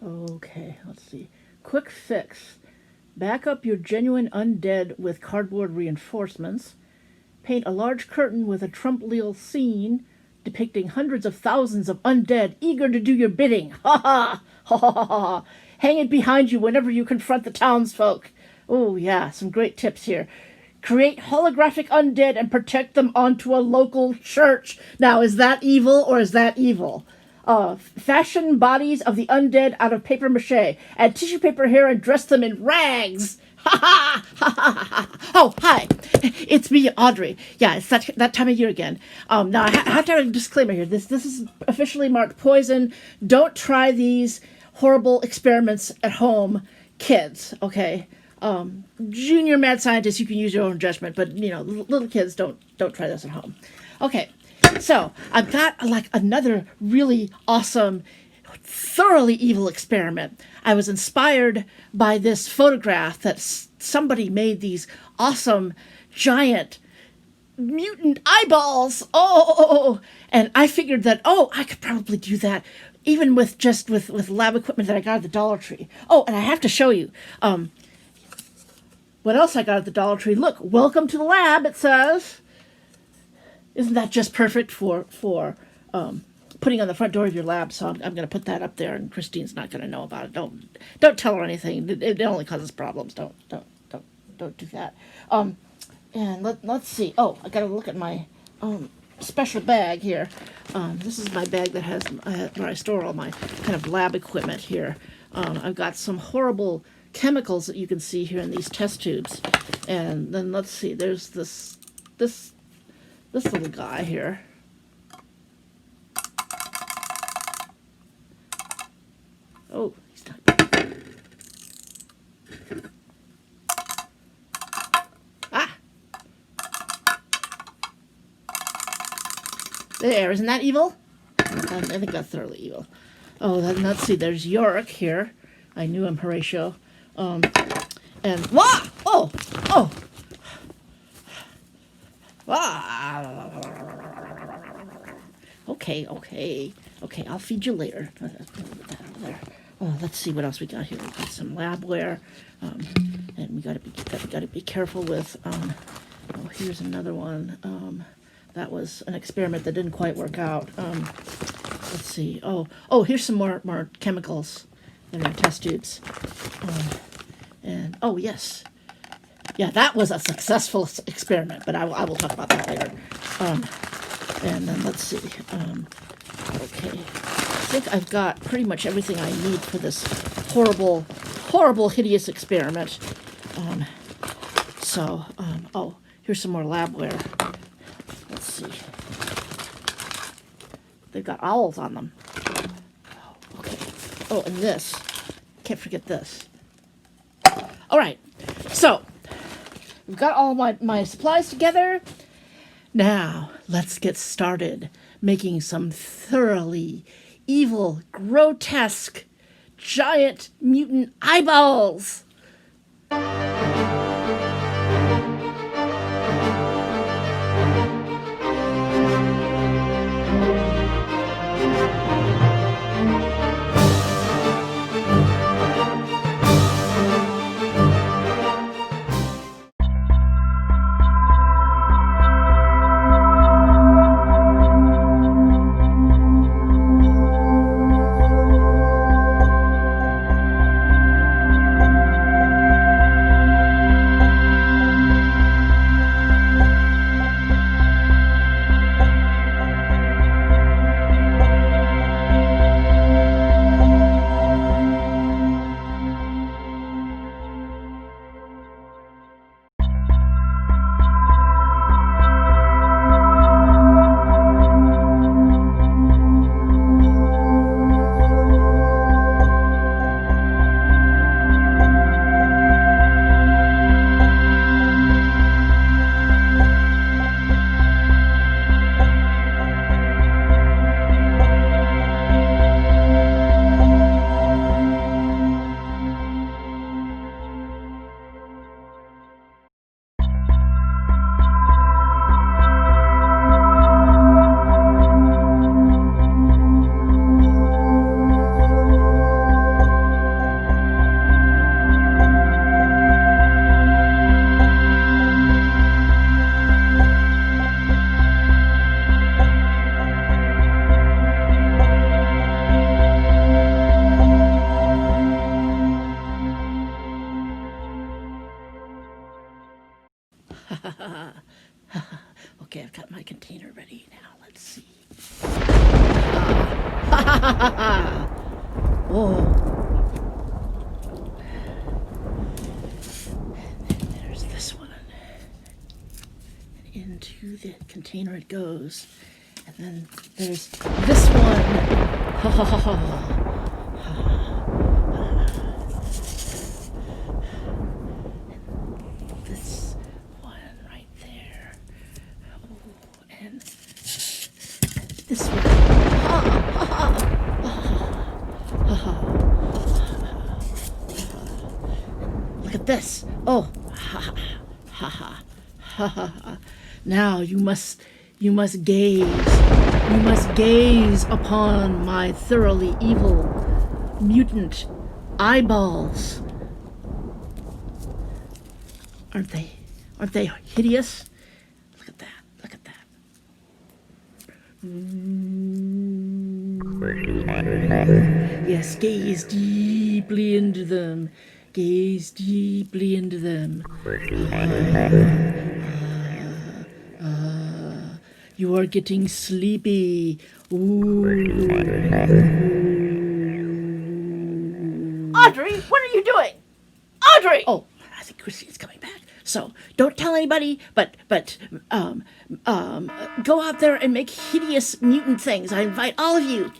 Okay, let's see. Quick fix. Back up your genuine undead with cardboard reinforcements. Paint a large curtain with a Trump-Leal scene depicting hundreds of thousands of undead eager to do your bidding. Ha ha! Ha ha ha ha! Hang it behind you whenever you confront the townsfolk. Oh, yeah, some great tips here. Create holographic undead and project them onto a local church. Now, is that evil or is that evil? Fashion bodies of the undead out of paper mache. Add tissue paper hair and dress them in rags. Ha ha ha ha ha! Oh, hi, it's me, Audrey. Yeah, it's that time of year again. Now I have to have a disclaimer here. This is officially marked poison. Don't try these horrible experiments at home, kids. Okay. Junior mad scientists, you can use your own judgment, but little kids don't try this at home. Okay. So I've got like another really awesome, thoroughly evil experiment. I was inspired by this photograph that somebody made these awesome, giant, mutant eyeballs. Oh, and I figured that, I could probably do that even with lab equipment that I got at the Dollar Tree. Oh, and I have to show you. What else I got at the Dollar Tree? Look, welcome to the lab, it says. Isn't that just perfect for putting on the front door of your lab? So I'm going to put that up there, and Christine's not going to know about it. Don't tell her anything. It only causes problems. Don't do that. And let's see. Oh, I got to look at my special bag here. This is my bag that has where I store all my kind of lab equipment here. I've got some horrible chemicals that you can see here in these test tubes, and then let's see. There's this little guy here. Oh, he's not. Ah! There, isn't that evil? I think that's thoroughly evil. Oh, let's see. There's Yorick here. I knew him, Horatio. And wah! Oh! Okay, I'll feed you later. Let's see what else we got here. We got some Labwear, and we gotta be careful with. Here's another one. That was an experiment that didn't quite work out. Let's see. Oh, here's some more chemicals in our test tubes. And yes. Yeah, that was a successful experiment, but I will talk about that later. And then let's see. Okay, I think I've got pretty much everything I need for this horrible, hideous experiment. Here's some more Labwear. Let's see. They've got owls on them. Okay. Oh, and this. Can't forget this. All right. So, we've got all my supplies together. Now, let's get started making some thoroughly evil, grotesque, giant mutant eyeballs. Oh. And then there's this one. And into the container it goes. And then there's this one. Ha ha ha ha. This one right there. Oh, and this one. Ha ha ha. Look at this. Oh, ha ha ha ha ha ha. Now you must gaze upon my thoroughly evil mutant eyeballs. Aren't they hideous? Look at that. Look at that. Yes, gaze deeply into them. Gaze deeply into them. You are getting sleepy. Ooh. Audrey, what are you doing? Audrey! Oh, I think Christine's coming back. So don't tell anybody, but go out there and make hideous mutant things. I invite all of you.